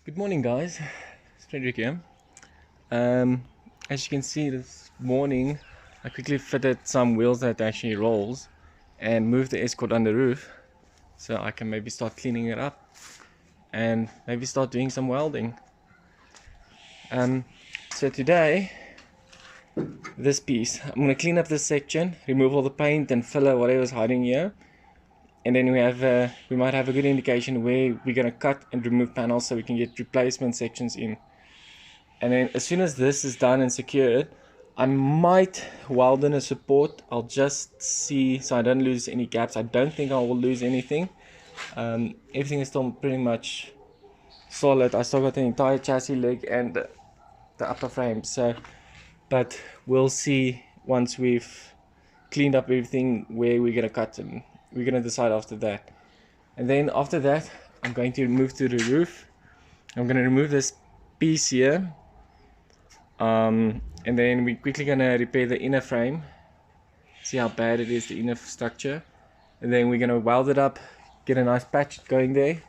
Good morning, guys. It's Frederick here. As you can see, this morning I quickly fitted some wheels that actually rolls and moved the escort on the roof so I can maybe start cleaning it up and maybe start doing some welding. So today, this piece, I'm going to clean up this section, remove all the paint and filler, whatever's hiding here. And then we might have a good indication where we're going to cut and remove panels so we can get replacement sections in. And then as soon as this is done and secured, I might weld in a support. I'll just see so I don't lose any gaps. I don't think I will lose anything. Everything is still pretty much solid. I still got the entire chassis leg and the upper frame. But we'll see once we've cleaned up everything where we're gonna cut, and we're gonna decide after that. And then after that, I'm going to move to the roof. I'm gonna remove this piece here. And then we're quickly gonna repair the inner frame, see how bad it is, the inner structure, and then we're gonna weld it up, get a nice patch going there.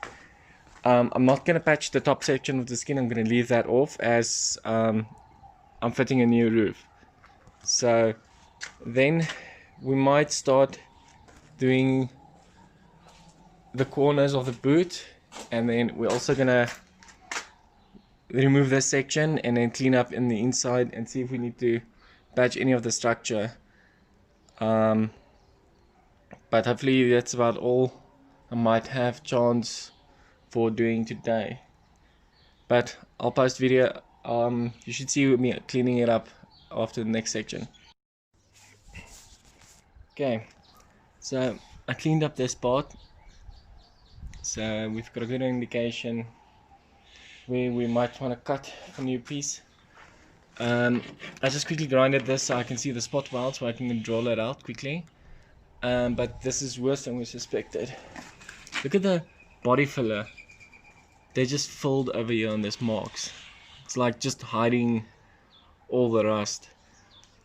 I'm not gonna patch the top section of the skin. I'm gonna leave that off as I'm fitting a new roof. So then we might start doing the corners of the boot, and then we're also gonna remove this section and then clean up in the inside and see if we need to patch any of the structure. But hopefully that's about all I might have chance for doing today. But I'll post video. You should see me cleaning it up after the next section. Okay, so I cleaned up this part, so we've got a good indication where we might want to cut a new piece. I just quickly grinded this so I can see the spot weld, so I can draw it out quickly. But this is worse than we suspected. Look at the body filler. They just filled over here on this marks. It's like just hiding all the rust.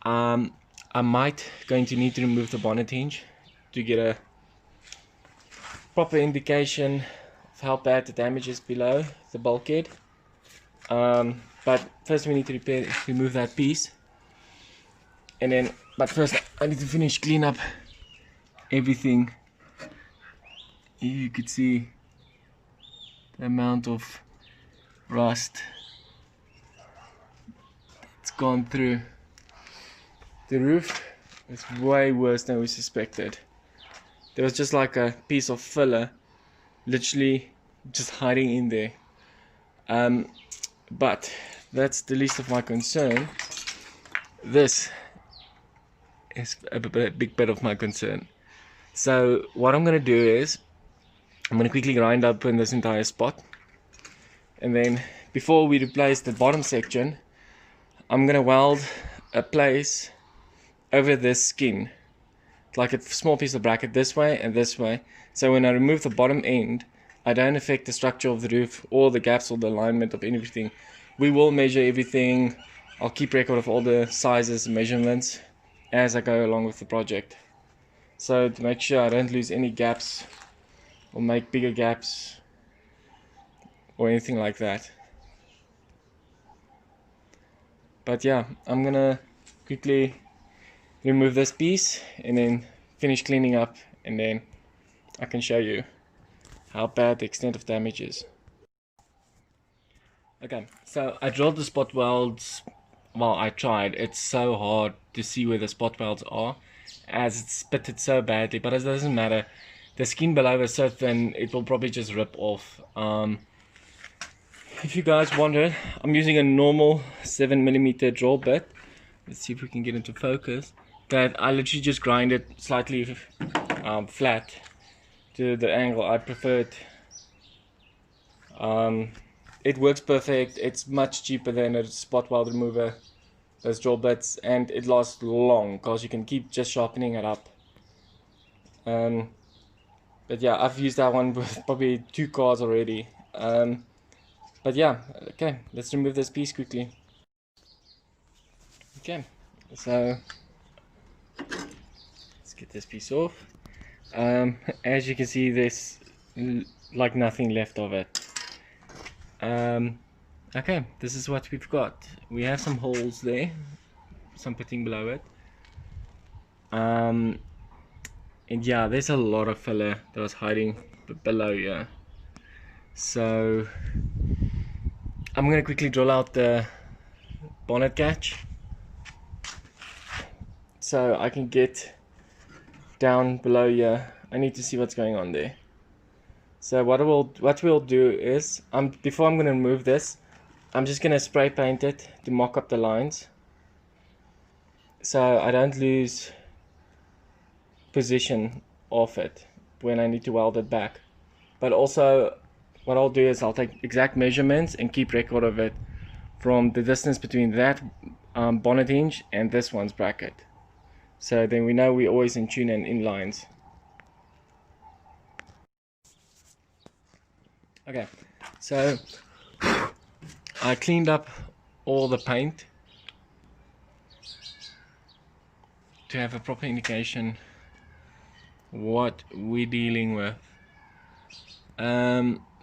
I might going to need to remove the bonnet hinge to get a proper indication of how bad the damage is below the bulkhead. But first we need to remove that piece, and then but first I need to finish clean up everything. Here you could see the amount of rust it's gone through. The roof is way worse than we suspected. There was just like a piece of filler literally just hiding in there. But that's the least of my concern. This is a big bit of my concern. So what I'm gonna do is I'm gonna quickly grind up in this entire spot, and then before we replace the bottom section, I'm gonna weld a place over this skin, like a small piece of bracket this way and this way, so when I remove the bottom end I don't affect the structure of the roof or the gaps or the alignment of anything. We will measure everything. I'll keep record of all the sizes and measurements as I go along with the project, so to make sure I don't lose any gaps or make bigger gaps or anything like that. But yeah, I'm gonna quickly remove this piece and then finish cleaning up, and then I can show you how bad the extent of damage is. Okay, so I drilled the spot welds. Well, I tried. It's so hard to see where the spot welds are as it's pitted so badly, but it doesn't matter. The skin below is so thin it will probably just rip off. If you guys wonder, I'm using a normal 7mm drill bit. Let's see if we can get into focus. That I literally just grind it slightly flat to the angle I preferred. It works perfect. It's much cheaper than a spot weld remover, those drill bits, and it lasts long because you can keep just sharpening it up. But yeah, I've used that one with probably 2 cars already. But yeah, okay, let's remove this piece quickly. Okay, so let's get this piece off. As you can see, there's like nothing left of it. Okay, this is what we've got. We have some holes there, some pitting below it. And yeah, there's a lot of filler that was hiding below here. So I'm gonna quickly drill out the bonnet catch so I can get down below here. I need to see what's going on there. So what we'll do is, before I'm gonna remove this, I'm just gonna spray paint it to mock up the lines so I don't lose position of it when I need to weld it back. But also what I'll do is I'll take exact measurements and keep record of it from the distance between that bonnet hinge and this one's bracket, so then we know we're always in tune and in lines. Okay, so I cleaned up all the paint to have a proper indication what we're dealing with.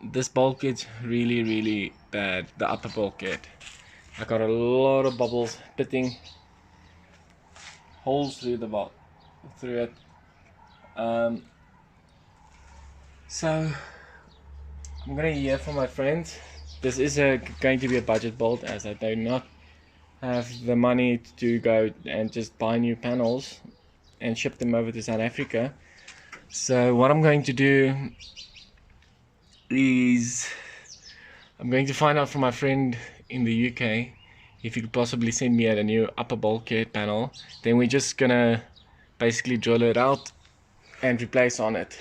This bulkhead's really bad, the upper bulkhead. I got a lot of bubbles, pitting, holes through it. So I'm gonna hear from my friends. This is going to be a budget build, as I do not have the money to go and just buy new panels and ship them over to South Africa. So what I'm going to do is I'm going to find out from my friend in the UK if he could possibly send me a new upper bulkhead panel. Then we're just gonna basically drill it out and replace on it.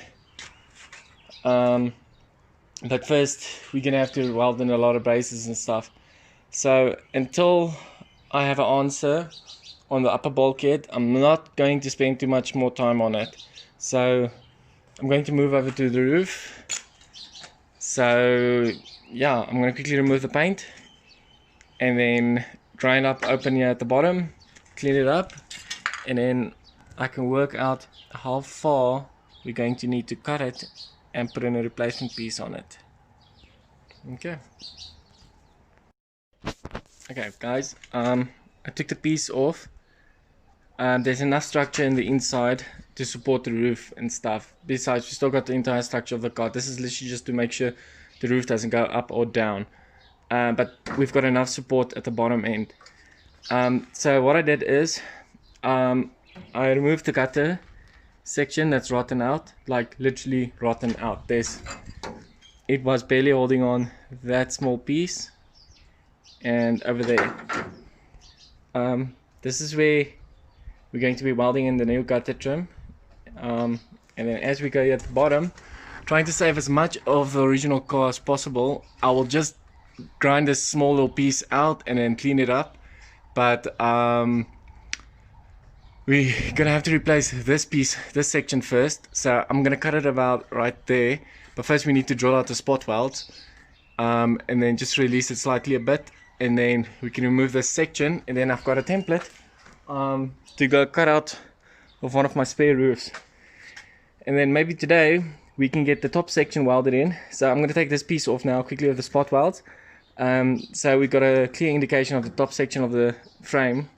But first we're gonna have to weld in a lot of braces and stuff. So until I have an answer on the upper bulkhead, I'm not going to spend too much more time on it. So I'm going to move over to the roof. So yeah, I'm going to quickly remove the paint and then grind up open here at the bottom, clean it up, and then I can work out how far we're going to need to cut it and put in a replacement piece on it. Okay guys, I took the piece off. There's enough structure in the inside to support the roof and stuff. Besides, we still got the entire structure of the car. This is literally just to make sure the roof doesn't go up or down. But we've got enough support at the bottom end. So what I did is I removed the gutter section that's rotten out, like literally rotten out. It was barely holding on that small piece, and over there. This is where we're going to be welding in the new gutter trim, and then as we go here at the bottom, trying to save as much of the original car as possible, I will just grind this small little piece out and then clean it up. But we're gonna have to replace this piece, this section first, so I'm gonna cut it about right there. But first we need to drill out the spot welds, and then just release it slightly a bit, and then we can remove this section. And then I've got a template to go cut out of one of my spare roofs, and then maybe today we can get the top section welded in. So I'm going to take this piece off now quickly of the spot welds, so we got a clear indication of the top section of the frame,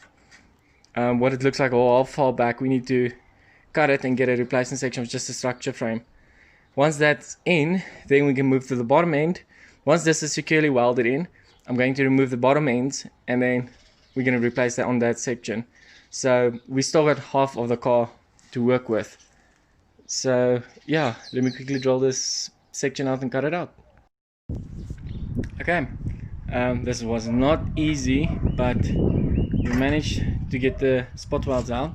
what it looks like, or how far back we need to cut it and get a replacement section of just a structure frame. Once that's in, then we can move to the bottom end. Once this is securely welded in, I'm going to remove the bottom ends, and then we're going to replace that on that section. So we still got half of the car to work with. So yeah, let me quickly drill this section out and cut it out. Okay, this was not easy, but we managed to get the spot welds out,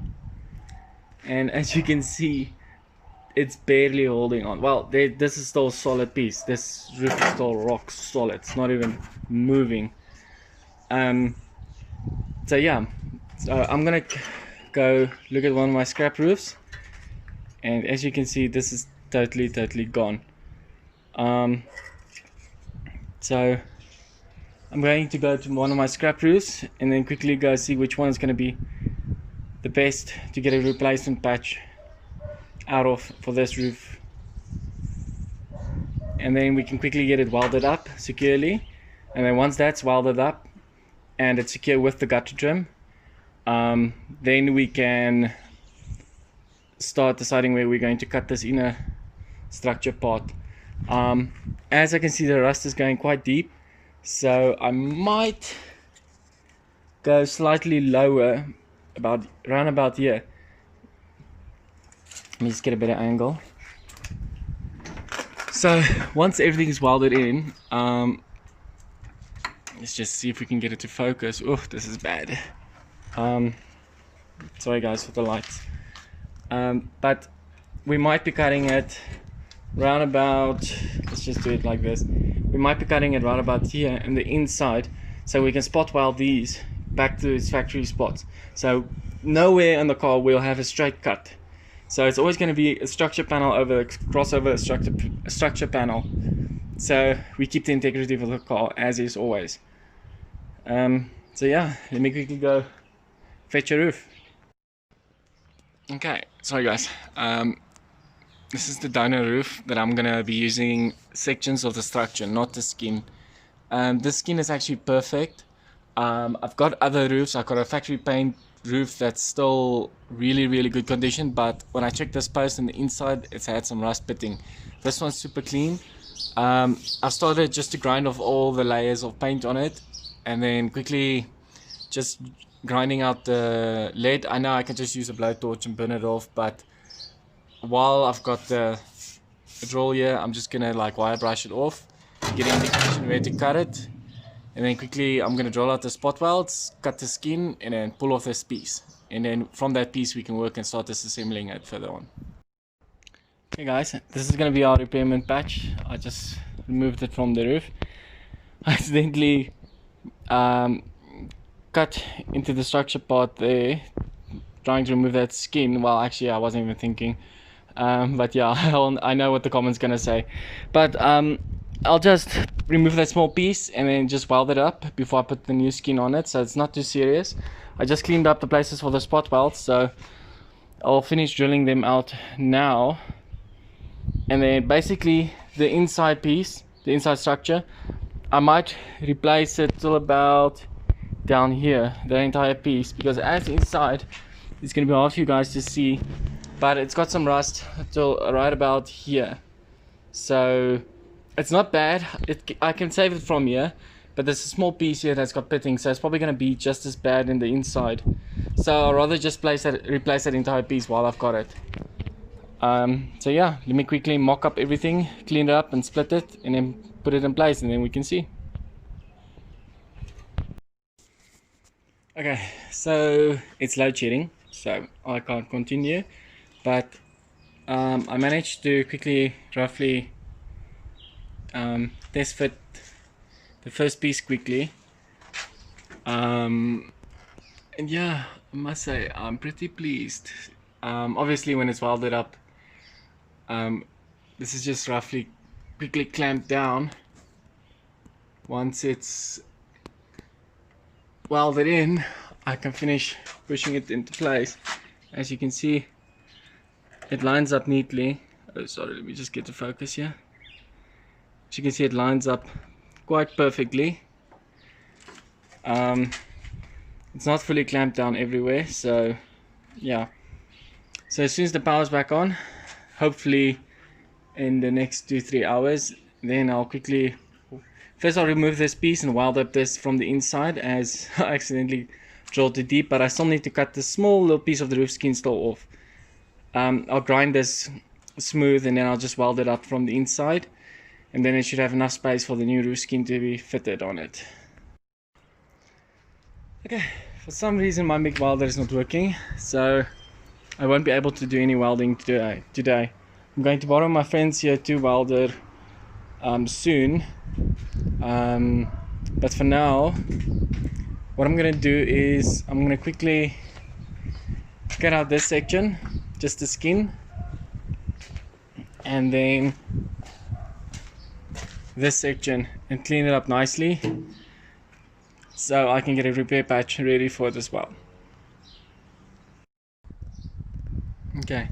and as you can see, it's barely holding on. Well, this is still a solid piece. This roof is still rock solid. It's not even moving. So yeah, I'm gonna go look at one of my scrap roofs, and as you can see, this is totally gone. So I'm going to go to one of my scrap roofs and then quickly go see which one is going to be the best to get a replacement patch out of for this roof, and then we can quickly get it welded up securely, And then once that's welded up and it's secure with the gutter trim, then we can start deciding where we're going to cut this inner structure part. As I can see, the rust is going quite deep, so I might go slightly lower, around about here. Let me just get a better angle. So once everything is welded in, let's just see if we can get it to focus. Oh, this is bad. Sorry guys for the lights. But we might be cutting it round about, let's just do it like this. We might be cutting it round about here in the inside, so we can spot weld these back to its factory spots. So nowhere in the car will have a straight cut. So it's always going to be a structure panel over the crossover structure panel. So we keep the integrity of the car as is always. So yeah, let me quickly go fetch a roof. Okay, sorry guys. This is the donor roof that I'm gonna be using sections of the structure, not the skin. This skin is actually perfect. I've got other roofs. I've got a factory paint roof that's still really good condition, but when I checked this post on the inside, it's had some rust pitting. This one's super clean. I've started just to grind off all the layers of paint on it, and then quickly just grinding out the lead. I know I can just use a blowtorch and burn it off, but while I've got the drill here, I'm just gonna like wire brush it off, get an indication where to cut it, and then quickly I'm gonna drill out the spot welds, cut the skin, and then pull off this piece. And then from that piece we can work and start disassembling it further on. Okay guys, this is gonna be our repairment patch. I just removed it from the roof. I accidentally cut into the structure part there, trying to remove that skin. Well, actually I wasn't even thinking. But yeah, I know what the comment's gonna say. But I'll just remove that small piece and then just weld it up before I put the new skin on it, so it's not too serious. I just cleaned up the places for the spot welds, so I'll finish drilling them out now. And then basically the inside piece, the inside structure, I might replace it till about down here, the entire piece, because as inside it's gonna be hard for you guys to see, but it's got some rust till right about here. So it's not bad. I can save it from here, but there's a small piece here that's got pitting, so it's probably going to be just as bad in the inside. So I'd rather just replace that entire piece while I've got it. So yeah, let me quickly mock up everything, clean it up and split it, and then put it in place, and then we can see. Okay, so it's load shedding, so I can't continue, but I managed to quickly roughly test fit the first piece quickly, and yeah, I must say I'm pretty pleased. Obviously when it's welded up, this is just roughly quickly clamped down. Once it's welded in, I can finish pushing it into place. As you can see, it lines up neatly. Oh sorry, let me just get the focus here. As you can see, it lines up quite perfectly. It's not fully clamped down everywhere, so yeah. So as soon as the power's back on, hopefully in the next 2-3 hours, then I'll quickly, first I'll remove this piece and weld up this from the inside, as I accidentally drilled too deep, but I still need to cut this small little piece of the roof skin still off. I'll grind this smooth and then I'll just weld it up from the inside, and then it should have enough space for the new roof skin to be fitted on it. Okay, for some reason my MIG welder is not working, so I won't be able to do any welding today. I'm going to borrow my friend's here to welder soon, but for now what I'm going to do is I'm going to quickly cut out this section, just the skin, and then this section, and clean it up nicely so I can get a repair patch ready for it as well. Okay,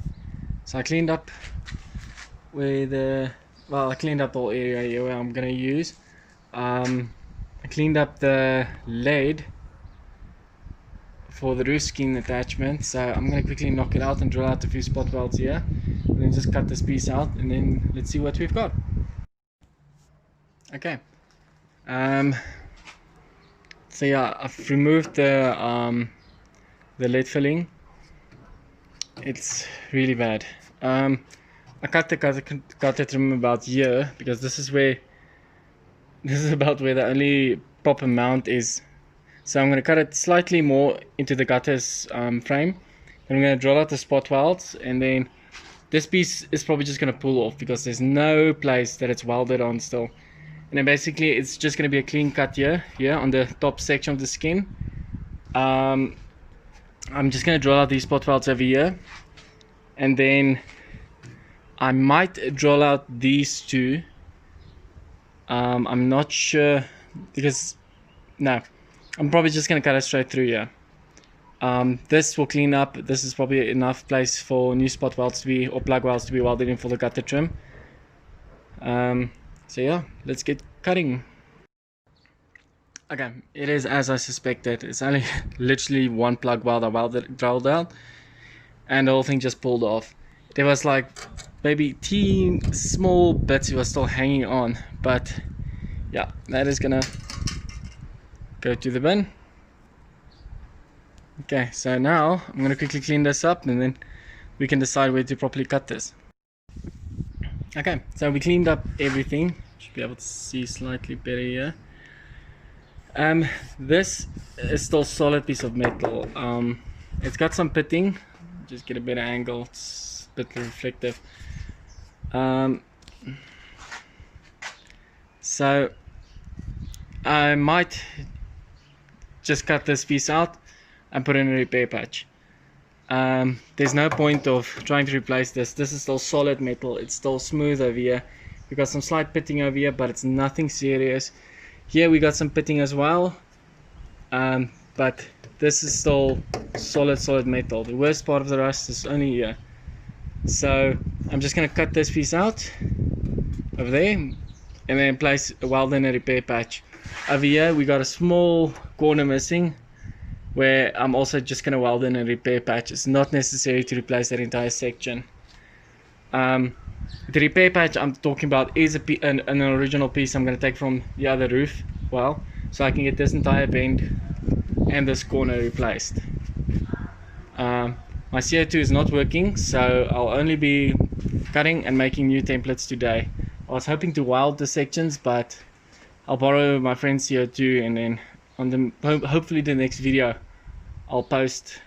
so I cleaned up where I cleaned up the whole area here where I'm gonna use. I cleaned up the lead for the roof skin attachment, so I'm going to quickly knock it out and drill out a few spot welds here, and then just cut this piece out, and then let's see what we've got. Okay, so yeah, I've removed the lead filling. It's really bad. I cut the gutter trim about here because this is about where the only proper mount is. So I'm going to cut it slightly more into the gutter's frame. Then I'm going to drill out the spot welds, and then this piece is probably just going to pull off because there's no place that it's welded on still. And then basically it's just going to be a clean cut here on the top section of the skin. I'm just going to drill out these spot welds over here, and then I might drill out these two. I'm not sure because no, I'm probably just going to cut it straight through here. This will clean up. This is probably enough place for new spot welds to be, or plug welds to be welded in for the gutter trim. So yeah, let's get cutting. Okay, it is as I suspected. It's only literally one plug weld I drilled out, and the whole thing just pulled off. There was like maybe small bits it was still hanging on, but yeah, that is gonna go to the bin. Okay, so now I'm gonna quickly clean this up, and then we can decide where to properly cut this. Okay, so we cleaned up everything. Should be able to see slightly better here. This is still solid piece of metal. It's got some pitting. Just get a better angle. It's a bit reflective. So I might just cut this piece out and put in a repair patch. There's no point of trying to replace this. This is still solid metal. It's still smooth over here. We got some slight pitting over here, but it's nothing serious. Here we got some pitting as well, but this is still solid metal. The worst part of the rust is only here. So I'm just going to cut this piece out over there, and then place a weld in a repair patch. Over here we got a small corner missing, where I'm also just going to weld in a repair patch. It's not necessary to replace that entire section. The repair patch I'm talking about is an original piece I'm going to take from the other roof, so I can get this entire bend and this corner replaced. My CO2 is not working, so I'll only be cutting and making new templates today. I was hoping to weld the sections, but I'll borrow my friend's CO2, and then on hopefully the next video I'll post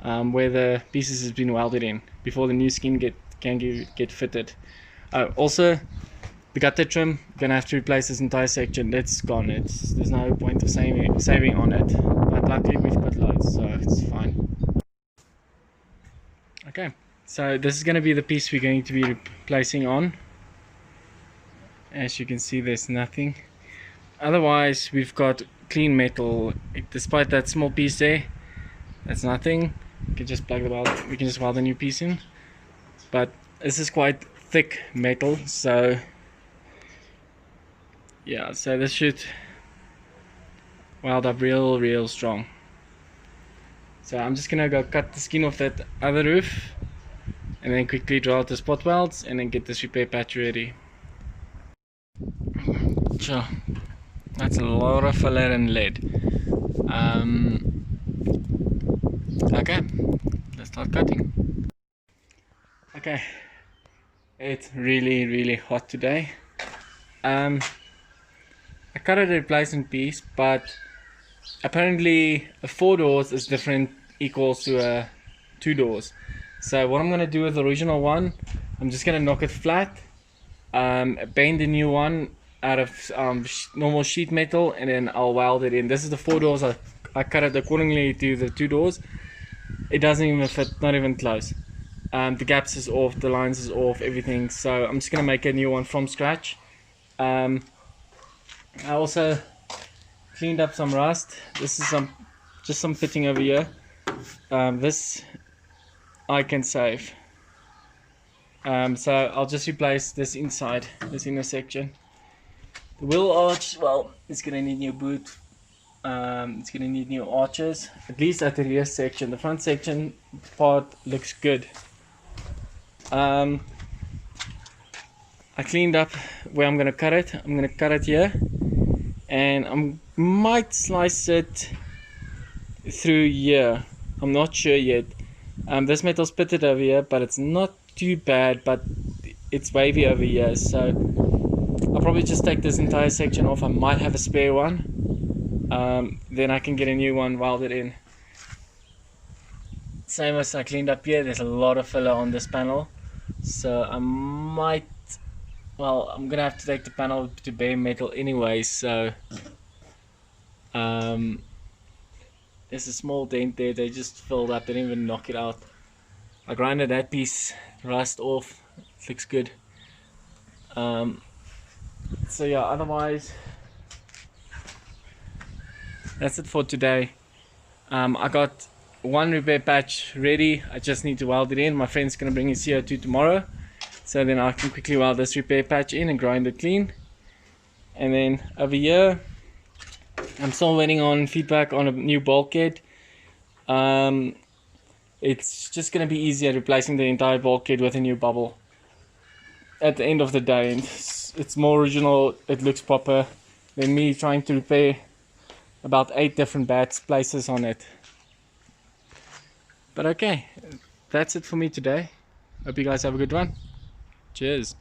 where the pieces has been welded in before the new skin can get fitted. Also, the gutter trim, gonna have to replace this entire section. That's gone. There's no point of saving on it, but luckily we've got loads, so it's fine. Okay, so this is gonna be the piece we're going to be replacing on. As you can see, there's nothing. Otherwise, we've got clean metal. Despite that small piece there, that's nothing. You can just plug the weld. We can just weld a new piece in. But this is quite thick metal, so yeah, so this should weld up real strong. So I'm just gonna go cut the skin off that other roof, and then quickly draw out the spot welds, and then get this repair patch ready. Sure, that's a lot of filler and lead. Okay, let's start cutting. Okay, it's really hot today. I cut a replacement piece, but apparently a 4 doors is different equals to a 2 doors. So what I'm gonna do with the original one, I'm just gonna knock it flat, bend the new one out of normal sheet metal, and then I'll weld it in. This is the 4 doors. I cut it accordingly to the 2 doors. It doesn't even fit, not even close. The gaps is off, the lines is off, everything. So I'm just gonna make a new one from scratch. I also cleaned up some rust. This is just some fitting over here. This I can save. So I'll just replace this inside, this inner section. The wheel arch, well, it's gonna need new boot. It's gonna need new arches, at least at the rear section. The front section part looks good. I cleaned up where I'm gonna cut it. I'm gonna cut it here, and I might slice it through here. I'm not sure yet. This metal's pitted over here, but it's not too bad, but it's wavy over here, so I'll probably just take this entire section off. I might have a spare one. Then I can get a new one welded in. Same as I cleaned up here, there's a lot of filler on this panel, so I might, well, I'm gonna have to take the panel to bare metal anyway, so there's a small dent there. They just filled up, they didn't even knock it out. I grinded that piece rust off, it looks good. So yeah, otherwise that's it for today. I got one repair patch ready. I just need to weld it in. My friend's gonna bring his CO2 tomorrow, so then I can quickly weld this repair patch in and grind it clean. And then over here, I'm still waiting on feedback on a new bulkhead. It's just gonna be easier replacing the entire bulkhead with a new bubble at the end of the day. It's more original, it looks proper than me trying to repair about 8 different bad places on it. But okay, that's it for me today. Hope you guys have a good one. Cheers.